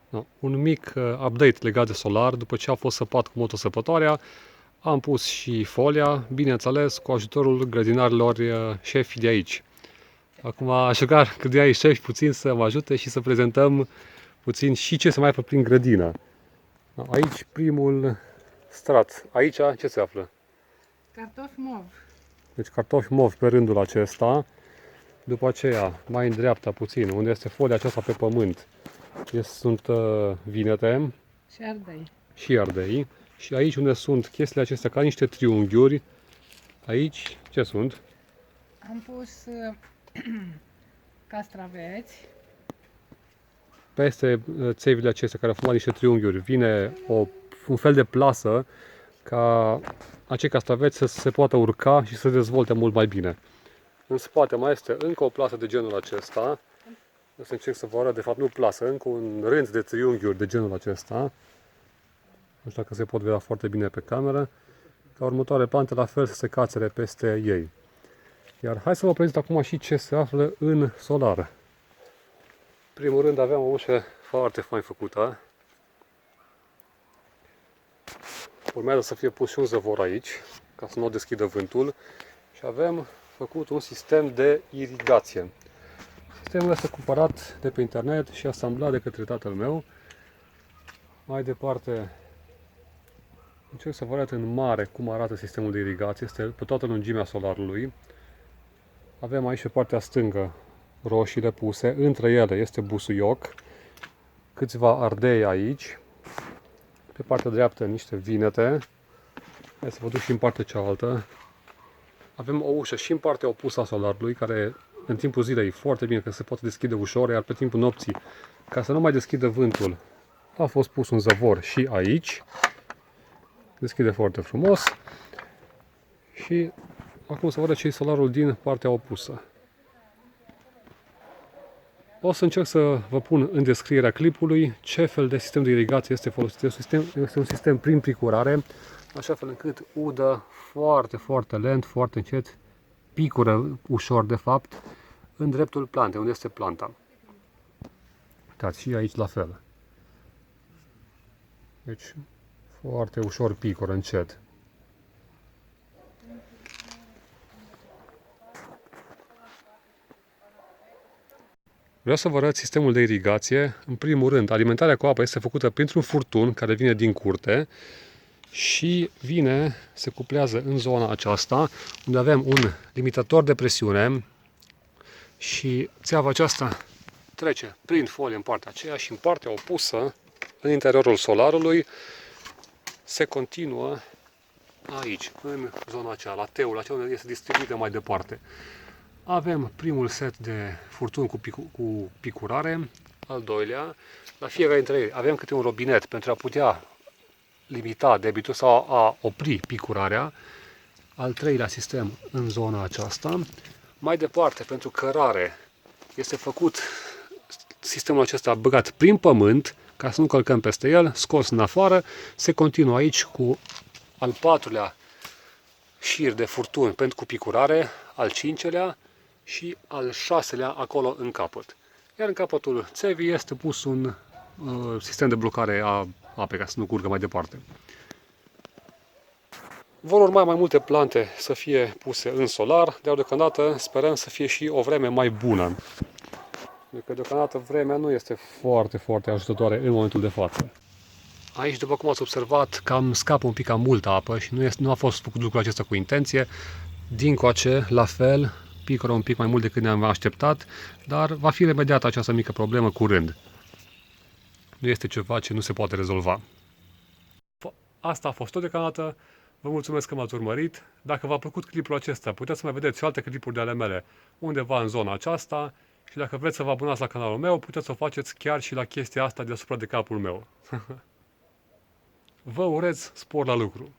Da, un mic update legat de solar. După ce a fost săpat cu motosăpătoarea, am pus și folia, bineînțeles, cu ajutorul grădinarilor șefi de aici. Acum aș ruga grădinarii șefi puțin să mă ajute și să prezentăm puțin și ce se mai află prin grădină. Da, aici primul strat. Aici ce se află? Cartofi mov. Deci cartofi movi pe rândul acesta. După aceea, mai în dreapta puțin, unde este folia aceasta pe pământ, sunt vinete Și ardei. și ardei. Și aici unde sunt chestiile acestea ca niște triunghiuri, aici ce sunt? Am pus castraveți. Peste țevile acestea care au format niște triunghiuri vine un fel de plasă ca acei castraveți să se poată urca și să se dezvolte mult mai bine. În spate mai este încă o plasă de genul acesta. O să încerc să vă arăt, de fapt nu plasă, încă un rând de triunghiuri de genul acesta. Nu știu dacă se pot vedea foarte bine pe cameră. Ca următoare plante, la fel, să se cațere peste ei. Iar hai să vă prezint acum și ce se află în solar. Primul rând avem o ușă foarte fain făcută. Urmează să fie pus și un zăvor aici, ca să nu o deschidă vântul. Și avem făcut un sistem de irigație. Sistemul este cumpărat de pe internet și asamblat de către tatăl meu. Mai departe, încerc să vă arăt în mare cum arată sistemul de irigație. Este pe toată lungimea solarului. Avem aici pe partea stângă roșiile puse, între ele este busuioc, câțiva ardei aici, pe partea dreaptă niște vinete. Hai să vă duc și în partea cealaltă. Avem o ușă și în partea opusă a solarului, care în timpul zilei e foarte bine că se poate deschide ușor, iar pe timpul nopții, ca să nu mai deschidă vântul, a fost pus un zăvor și aici. Deschide foarte frumos. Și acum să văd ce e solarul din partea opusă. O să încerc să vă pun în descrierea clipului ce fel de sistem de irigație este folosit. Este un sistem prin picurare, așa fel încât udă foarte, foarte lent, foarte încet, picură ușor de fapt, în dreptul plantei, unde este planta. Uitați, și aici la fel. Deci, foarte ușor picură, încet. Vreau să vă arăt sistemul de irigație. În primul rând, alimentarea cu apă este făcută printr-un furtun care vine din curte și se cuplează în zona aceasta, unde avem un limitator de presiune și țeava aceasta trece prin folie în partea aceea și în partea opusă, în interiorul solarului, se continuă aici, în zona aceea, la teul acela unde este distribuită mai departe. Avem primul set de furtuni cu picurare, al doilea. La fiecare dintre ei avem câte un robinet pentru a putea limita debitul sau a opri picurarea. Al treilea sistem în zona aceasta. Mai departe, pentru cărare, este făcut sistemul acesta băgat prin pământ, ca să nu călcăm peste el, scos în afară. Se continuă aici cu al patrulea șir de furtuni pentru cu picurare, al cincelea și al șaselea acolo în capăt. Iar în capătul țevii este pus un sistem de blocare a apei, ca să nu curgă mai departe. Vor urma mai multe plante să fie puse în solar, dar deocamdată sperăm să fie și o vreme mai bună. Pentru că deocamdată vremea nu este foarte, foarte ajutătoare în momentul de față. Aici, după cum ați observat, cam scapă un pic cam multă apă și nu a fost făcut lucrul acesta cu intenție. Dincoace, la fel, picură un pic mai mult decât ne-am așteptat, dar va fi remediată această mică problemă curând. Nu este ceva ce nu se poate rezolva. Asta a fost tot deocamdată. Vă mulțumesc că m-ați urmărit. Dacă v-a plăcut clipul acesta, puteți să mai vedeți și alte clipuri de ale mele undeva în zona aceasta. Și dacă vreți să vă abonați la canalul meu, puteți să o faceți chiar și la chestia asta deasupra de capul meu. Vă urez spor la lucru!